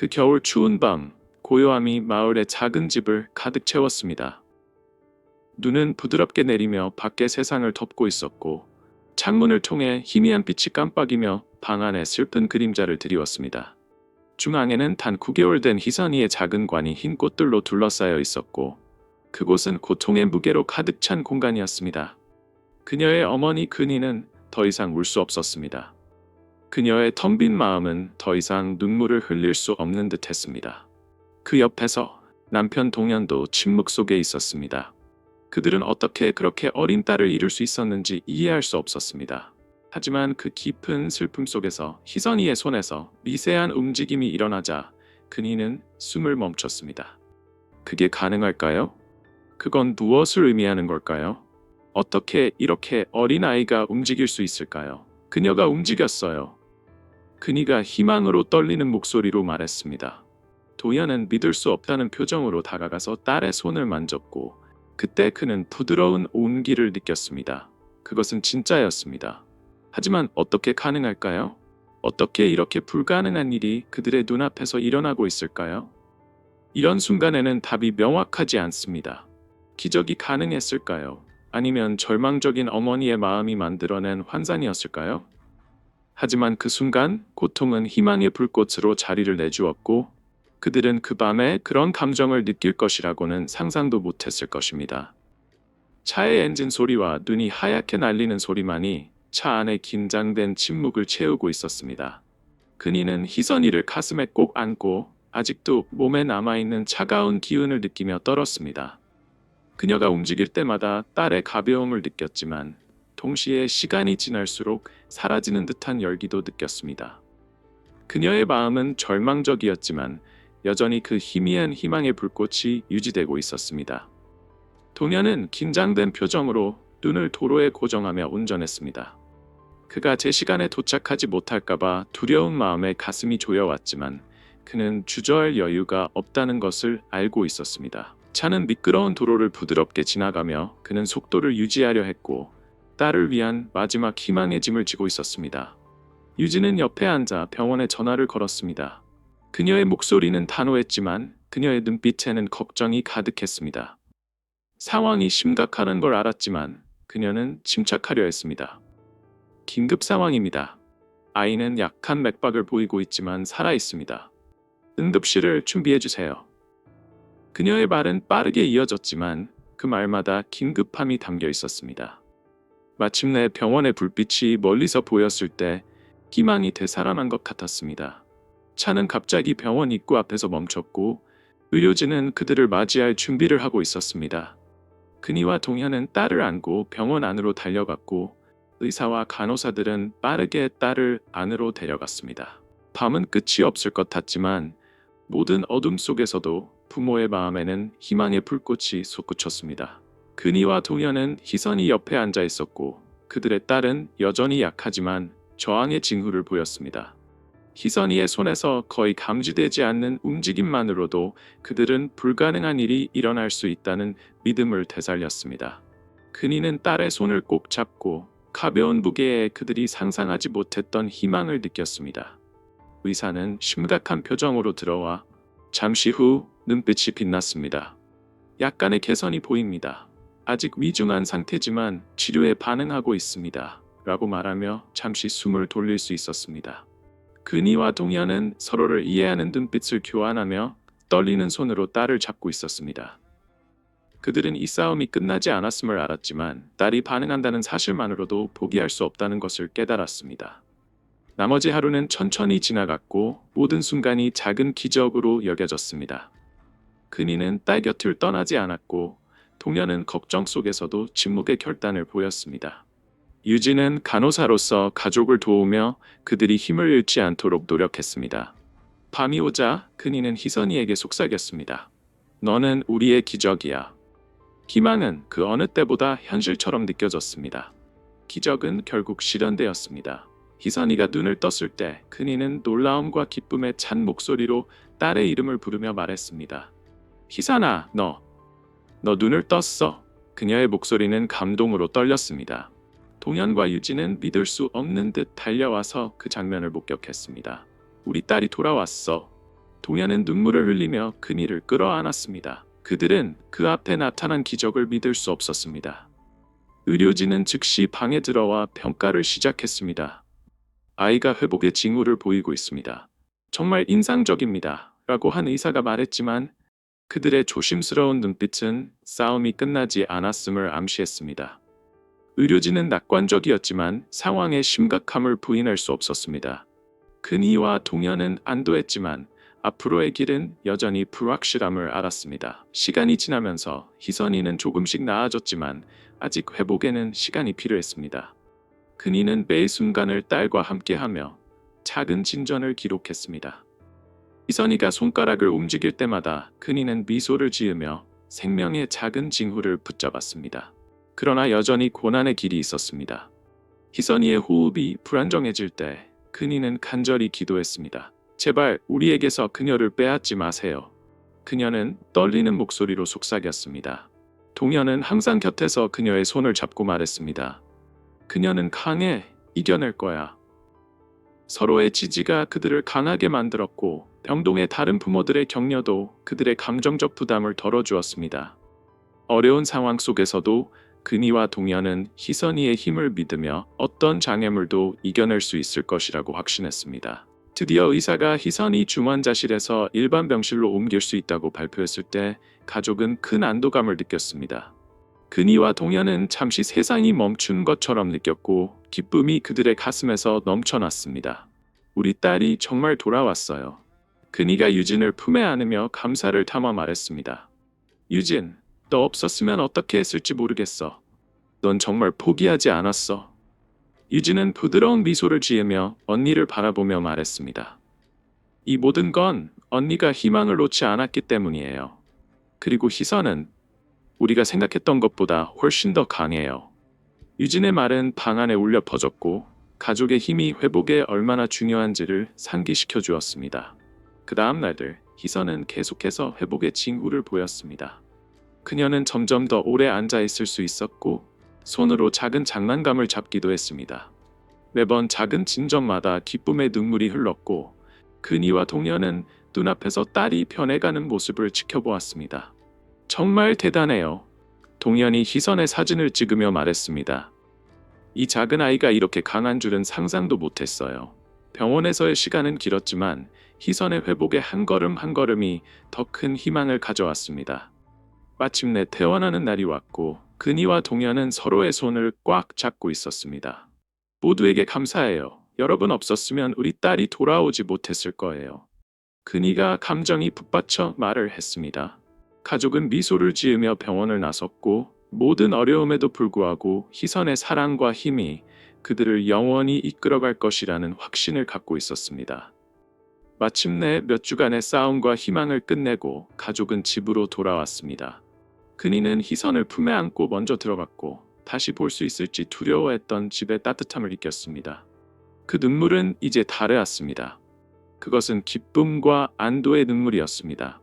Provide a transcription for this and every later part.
그 겨울 추운 밤, 고요함이 마을의 작은 집을 가득 채웠습니다. 눈은 부드럽게 내리며 밖의 세상을 덮고 있었고, 창문을 통해 희미한 빛이 깜빡이며 방 안에 슬픈 그림자를 드리웠습니다. 중앙에는 단 9개월 된 희선이의 작은 관이 흰 꽃들로 둘러싸여 있었고, 그곳은 고통의 무게로 가득 찬 공간이었습니다. 그녀의 어머니 근이는 더 이상 울 수 없었습니다. 그녀의 텅 빈 마음은 더 이상 눈물을 흘릴 수 없는 듯 했습니다. 그 옆에서 남편 동현도 침묵 속에 있었습니다. 그들은 어떻게 그렇게 어린 딸을 잃을 수 있었는지 이해할 수 없었습니다. 하지만 그 깊은 슬픔 속에서 희선이의 손에서 미세한 움직임이 일어나자 근이는 숨을 멈췄습니다. 그게 가능할까요? 그건 무엇을 의미하는 걸까요? 어떻게 이렇게 어린 아이가 움직일 수 있을까요? 그녀가 움직였어요. 근이가 희망으로 떨리는 목소리로 말했습니다. 도연은 믿을 수 없다는 표정으로 다가가서 딸의 손을 만졌고, 그때 그는 부드러운 온기를 느꼈습니다. 그것은 진짜였습니다. 하지만 어떻게 가능할까요? 어떻게 이렇게 불가능한 일이 그들의 눈앞에서 일어나고 있을까요? 이런 순간에는 답이 명확하지 않습니다. 기적이 가능했을까요? 아니면 절망적인 어머니의 마음이 만들어낸 환상이었을까요? 하지만 그 순간 고통은 희망의 불꽃으로 자리를 내주었고, 그들은 그 밤에 그런 감정을 느낄 것이라고는 상상도 못했을 것입니다. 차의 엔진 소리와 눈이 하얗게 날리는 소리만이 차 안에 긴장된 침묵을 채우고 있었습니다. 근이는 희선이를 가슴에 꼭 안고 아직도 몸에 남아있는 차가운 기운을 느끼며 떨었습니다. 그녀가 움직일 때마다 딸의 가벼움을 느꼈지만 동시에 시간이 지날수록 사라지는 듯한 열기도 느꼈습니다. 그녀의 마음은 절망적이었지만 여전히 그 희미한 희망의 불꽃이 유지되고 있었습니다. 동현은 긴장된 표정으로 눈을 도로에 고정하며 운전했습니다. 그가 제 시간에 도착하지 못할까봐 두려운 마음에 가슴이 조여왔지만 그는 주저할 여유가 없다는 것을 알고 있었습니다. 차는 미끄러운 도로를 부드럽게 지나가며 그는 속도를 유지하려 했고, 딸을 위한 마지막 희망의 짐을 지고 있었습니다. 유진은 옆에 앉아 병원에 전화를 걸었습니다. 그녀의 목소리는 단호했지만 그녀의 눈빛에는 걱정이 가득했습니다. 상황이 심각하는 걸 알았지만 그녀는 침착하려 했습니다. 긴급 상황입니다. 아이는 약한 맥박을 보이고 있지만 살아있습니다. 응급실을 준비해주세요. 그녀의 말은 빠르게 이어졌지만 그 말마다 긴급함이 담겨 있었습니다. 마침내 병원의 불빛이 멀리서 보였을 때 희망이 되살아난 것 같았습니다. 차는 갑자기 병원 입구 앞에서 멈췄고 의료진은 그들을 맞이할 준비를 하고 있었습니다. 근이와 동현은 딸을 안고 병원 안으로 달려갔고 의사와 간호사들은 빠르게 딸을 안으로 데려갔습니다. 밤은 끝이 없을 것 같지만 모든 어둠 속에서도 부모의 마음에는 희망의 불꽃이 솟구쳤습니다. 근이와 동현은 희선이 옆에 앉아 있었고 그들의 딸은 여전히 약하지만 저항의 징후를 보였습니다. 희선이의 손에서 거의 감지되지 않는 움직임만으로도 그들은 불가능한 일이 일어날 수 있다는 믿음을 되살렸습니다. 근이는 딸의 손을 꼭 잡고 가벼운 무게에 그들이 상상하지 못했던 희망을 느꼈습니다. 의사는 심각한 표정으로 들어와 잠시 후 눈빛이 빛났습니다. 약간의 개선이 보입니다. 아직 위중한 상태지만 치료에 반응하고 있습니다. 라고 말하며 잠시 숨을 돌릴 수 있었습니다. 근이와 동현은 서로를 이해하는 눈빛을 교환하며 떨리는 손으로 딸을 잡고 있었습니다. 그들은 이 싸움이 끝나지 않았음을 알았지만 딸이 반응한다는 사실만으로도 포기할 수 없다는 것을 깨달았습니다. 나머지 하루는 천천히 지나갔고 모든 순간이 작은 기적으로 여겨졌습니다. 근이는 딸 곁을 떠나지 않았고 동현은 걱정 속에서도 침묵의 결단을 보였습니다. 유진은 간호사로서 가족을 도우며 그들이 힘을 잃지 않도록 노력했습니다. 밤이 오자 근이는 희선이에게 속삭였습니다. 너는 우리의 기적이야. 희망은 그 어느 때보다 현실처럼 느껴졌습니다. 기적은 결국 실현되었습니다. 희선이가 눈을 떴을 때 근이는 놀라움과 기쁨에 찬 목소리로 딸의 이름을 부르며 말했습니다. 희선아, 너 눈을 떴어. 그녀의 목소리는 감동으로 떨렸습니다. 동현과 유진은 믿을 수 없는 듯 달려와서 그 장면을 목격했습니다. 우리 딸이 돌아왔어. 동현은 눈물을 흘리며 그니를 끌어안았습니다. 그들은 그 앞에 나타난 기적을 믿을 수 없었습니다. 의료진은 즉시 방에 들어와 평가를 시작했습니다. 아이가 회복의 징후를 보이고 있습니다. 정말 인상적입니다. 라고 한 의사가 말했지만 그들의 조심스러운 눈빛은 싸움이 끝나지 않았음을 암시했습니다. 의료진은 낙관적이었지만 상황의 심각함을 부인할 수 없었습니다. 근희와 동현은 안도했지만 앞으로의 길은 여전히 불확실함을 알았습니다. 시간이 지나면서 희선이는 조금씩 나아졌지만 아직 회복에는 시간이 필요했습니다. 근희는 매 순간을 딸과 함께하며 작은 진전을 기록했습니다. 희선이가 손가락을 움직일 때마다 근희는 미소를 지으며 생명의 작은 징후를 붙잡았습니다. 그러나 여전히 고난의 길이 있었습니다. 희선이의 호흡이 불안정해질 때 근희는 간절히 기도했습니다. 제발 우리에게서 그녀를 빼앗지 마세요. 그녀는 떨리는 목소리로 속삭였습니다. 동현은 항상 곁에서 그녀의 손을 잡고 말했습니다. 그녀는 강해. 이겨낼 거야. 서로의 지지가 그들을 강하게 만들었고 병동의 다른 부모들의 격려도 그들의 감정적 부담을 덜어주었습니다. 어려운 상황 속에서도 근희와 동현은 희선이의 힘을 믿으며 어떤 장애물도 이겨낼 수 있을 것이라고 확신했습니다. 드디어 의사가 희선이 중환자실에서 일반 병실로 옮길 수 있다고 발표했을 때 가족은 큰 안도감을 느꼈습니다. 근희와 동현은 잠시 세상이 멈춘 것처럼 느꼈고 기쁨이 그들의 가슴에서 넘쳐났습니다. 우리 딸이 정말 돌아왔어요. 근희가 유진을 품에 안으며 감사를 담아 말했습니다. 유진, 너 없었으면 어떻게 했을지 모르겠어. 넌 정말 포기하지 않았어. 유진은 부드러운 미소를 지으며 언니를 바라보며 말했습니다. 이 모든 건 언니가 희망을 놓지 않았기 때문이에요. 그리고 희선은 우리가 생각했던 것보다 훨씬 더 강해요. 유진의 말은 방 안에 울려 퍼졌고 가족의 힘이 회복에 얼마나 중요한지를 상기시켜 주었습니다. 그 다음 날들 희선은 계속해서 회복의 징후를 보였습니다. 그녀는 점점 더 오래 앉아 있을 수 있었고 손으로 작은 장난감을 잡기도 했습니다. 매번 작은 진전마다 기쁨의 눈물이 흘렀고 근희와 동현은 눈앞에서 딸이 변해가는 모습을 지켜보았습니다. 정말 대단해요. 동현이 희선의 사진을 찍으며 말했습니다. 이 작은 아이가 이렇게 강한 줄은 상상도 못했어요. 병원에서의 시간은 길었지만 희선의 회복의 한 걸음 한 걸음이 더 큰 희망을 가져왔습니다. 마침내 퇴원하는 날이 왔고 근희와 동현은 서로의 손을 꽉 잡고 있었습니다. 모두에게 감사해요. 여러분 없었으면 우리 딸이 돌아오지 못했을 거예요. 근희가 감정이 북받쳐 말을 했습니다. 가족은 미소를 지으며 병원을 나섰고 모든 어려움에도 불구하고 희선의 사랑과 힘이 그들을 영원히 이끌어갈 것이라는 확신을 갖고 있었습니다. 마침내 몇 주간의 싸움과 희망을 끝내고 가족은 집으로 돌아왔습니다. 근희는 희선을 품에 안고 먼저 들어갔고 다시 볼 수 있을지 두려워했던 집의 따뜻함을 느꼈습니다. 그 눈물은 이제 다르었습니다. 그것은 기쁨과 안도의 눈물이었습니다.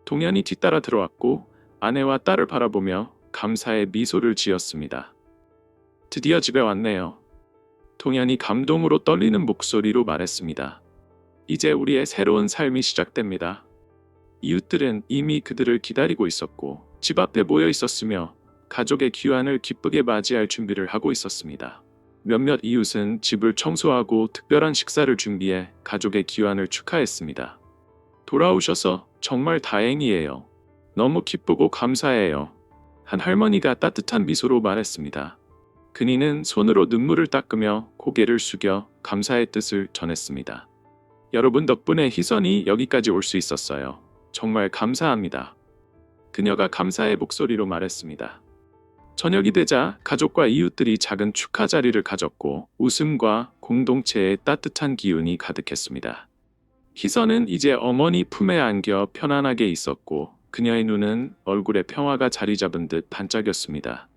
동현이 뒤따라 들어왔고 아내와 딸을 바라보며 감사의 미소를 지었습니다. 드디어 집에 왔네요. 동현이 감동으로 떨리는 목소리로 말했습니다. 이제 우리의 새로운 삶이 시작됩니다. 이웃들은 이미 그들을 기다리고 있었고 집 앞에 모여 있었으며 가족의 귀환을 기쁘게 맞이할 준비를 하고 있었습니다. 몇몇 이웃은 집을 청소하고 특별한 식사를 준비해 가족의 귀환을 축하했습니다. 돌아오셔서 정말 다행이에요. 너무 기쁘고 감사해요. 한 할머니가 따뜻한 미소로 말했습니다. 근희는 손으로 눈물을 닦으며 고개를 숙여 감사의 뜻을 전했습니다. 여러분 덕분에 희선이 여기까지 올 수 있었어요. 정말 감사합니다. 그녀가 감사의 목소리로 말했습니다. 저녁이 되자 가족과 이웃들이 작은 축하 자리를 가졌고 웃음과 공동체의 따뜻한 기운이 가득했습니다. 희선은 이제 어머니 품에 안겨 편안하게 있었고 그녀의 눈은 얼굴에 평화가 자리 잡은 듯 반짝였습니다.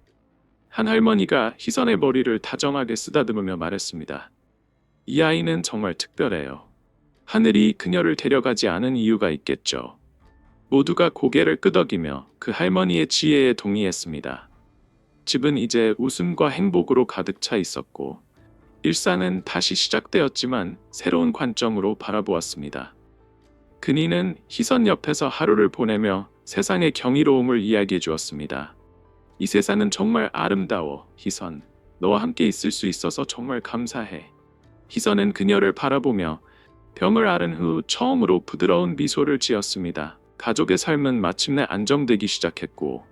한 할머니가 희선의 머리를 다정하게 쓰다듬으며 말했습니다. 이 아이는 정말 특별해요. 하늘이 그녀를 데려가지 않은 이유가 있겠죠. 모두가 고개를 끄덕이며 그 할머니의 지혜에 동의했습니다. 집은 이제 웃음과 행복으로 가득 차 있었고 일상은 다시 시작되었지만 새로운 관점으로 바라보았습니다. 그니는 희선 옆에서 하루를 보내며 세상의 경이로움을 이야기해 주었습니다. 이 세상은 정말 아름다워, 희선. 너와 함께 있을 수 있어서 정말 감사해. 희선은 그녀를 바라보며 병을 앓은 후 처음으로 부드러운 미소를 지었습니다. 가족의 삶은 마침내 안정되기 시작했고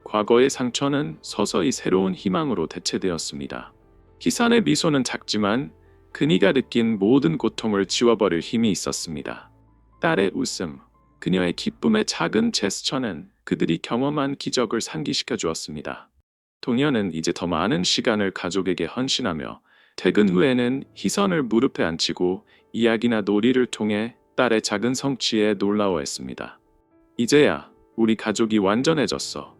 과거의 상처는 서서히 새로운 희망으로 대체되었습니다. 희선의 미소는 작지만 그니가 느낀 모든 고통을 지워버릴 힘이 있었습니다. 딸의 웃음, 그녀의 기쁨의 작은 제스처는 그들이 경험한 기적을 상기시켜 주었습니다. 동현은 이제 더 많은 시간을 가족에게 헌신하며 퇴근 후에는 희선을 무릎에 앉히고 이야기나 놀이를 통해 딸의 작은 성취에 놀라워했습니다. 이제야 우리 가족이 완전해졌어.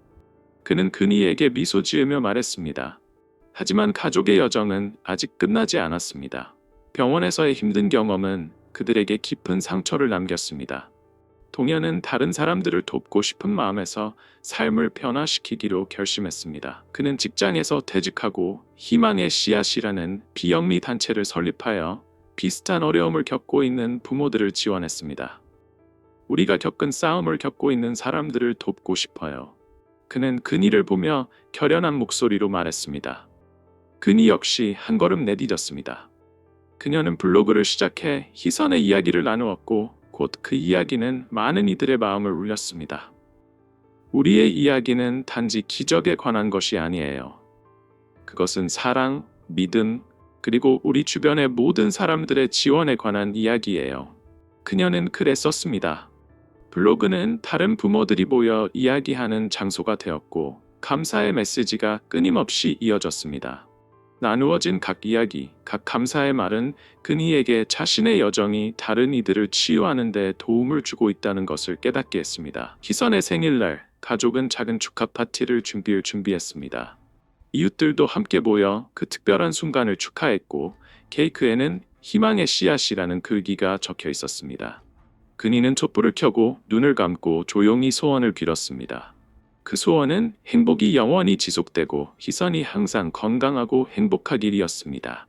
그는 그니에게 미소 지으며 말했습니다. 하지만 가족의 여정은 아직 끝나지 않았습니다. 병원에서의 힘든 경험은 그들에게 깊은 상처를 남겼습니다. 동현은 다른 사람들을 돕고 싶은 마음에서 삶을 변화시키기로 결심했습니다. 그는 직장에서 퇴직하고 희망의 씨앗이라는 비영리 단체를 설립하여 비슷한 어려움을 겪고 있는 부모들을 지원했습니다. 우리가 겪은 싸움을 겪고 있는 사람들을 돕고 싶어요. 그는 그니를 보며 결연한 목소리로 말했습니다. 그니 역시 한 걸음 내디뎠습니다. 그녀는 블로그를 시작해 희선의 이야기를 나누었고 곧 그 이야기는 많은 이들의 마음을 울렸습니다. 우리의 이야기는 단지 기적에 관한 것이 아니에요. 그것은 사랑, 믿음, 그리고 우리 주변의 모든 사람들의 지원에 관한 이야기예요. 그녀는 글에 썼습니다. 블로그는 다른 부모들이 모여 이야기하는 장소가 되었고 감사의 메시지가 끊임없이 이어졌습니다. 나누어진 각 이야기, 각 감사의 말은 그니에게 자신의 여정이 다른 이들을 치유하는 데 도움을 주고 있다는 것을 깨닫게 했습니다. 희선의 생일날, 가족은 작은 축하 파티를 준비했습니다. 이웃들도 함께 모여 그 특별한 순간을 축하했고 케이크에는 희망의 씨앗이라는 글귀가 적혀 있었습니다. 그니는 촛불을 켜고 눈을 감고 조용히 소원을 빌었습니다. 그 소원은 행복이 영원히 지속되고 희선이 항상 건강하고 행복하길이었습니다.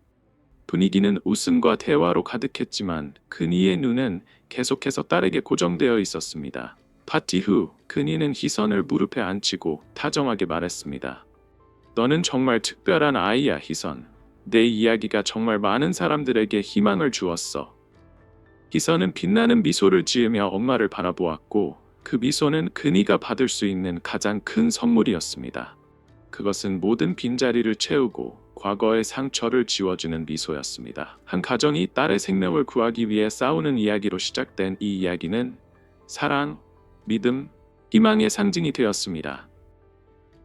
분위기는 웃음과 대화로 가득했지만 그니의 눈은 계속해서 딸에게 고정되어 있었습니다. 파티 후 그니는 희선을 무릎에 앉히고 다정하게 말했습니다. 너는 정말 특별한 아이야, 희선. 내 이야기가 정말 많은 사람들에게 희망을 주었어. 희선은 빛나는 미소를 지으며 엄마를 바라보았고 그 미소는 그니가 받을 수 있는 가장 큰 선물이었습니다. 그것은 모든 빈자리를 채우고 과거의 상처를 지워주는 미소였습니다. 한 가정이 딸의 생명을 구하기 위해 싸우는 이야기로 시작된 이 이야기는 사랑, 믿음, 희망의 상징이 되었습니다.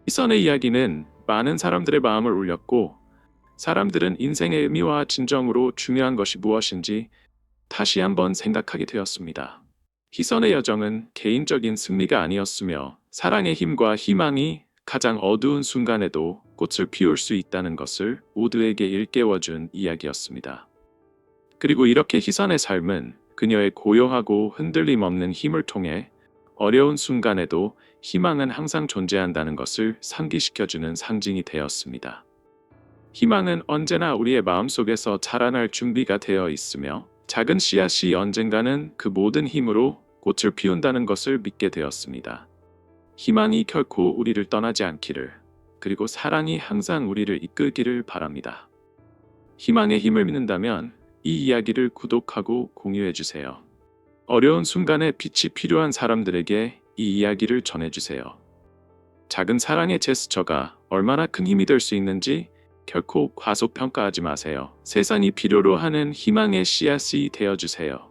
희선의 이야기는 많은 사람들의 마음을 울렸고 사람들은 인생의 의미와 진정으로 중요한 것이 무엇인지 다시 한번 생각하게 되었습니다. 희선의 여정은 개인적인 승리가 아니었으며 사랑의 힘과 희망이 가장 어두운 순간에도 꽃을 피울 수 있다는 것을 모두에게 일깨워준 이야기였습니다. 그리고 이렇게 희선의 삶은 그녀의 고요하고 흔들림 없는 힘을 통해 어려운 순간에도 희망은 항상 존재한다는 것을 상기시켜주는 상징이 되었습니다. 희망은 언제나 우리의 마음속에서 자라날 준비가 되어 있으며 작은 씨앗이 언젠가는 그 모든 힘으로 꽃을 피운다는 것을 믿게 되었습니다. 희망이 결코 우리를 떠나지 않기를, 그리고 사랑이 항상 우리를 이끌기를 바랍니다. 희망의 힘을 믿는다면 이 이야기를 구독하고 공유해주세요. 어려운 순간에 빛이 필요한 사람들에게 이 이야기를 전해주세요. 작은 사랑의 제스처가 얼마나 큰 힘이 될 수 있는지 결코 과소평가하지 마세요. 세상이 필요로 하는 희망의 씨앗이 되어주세요.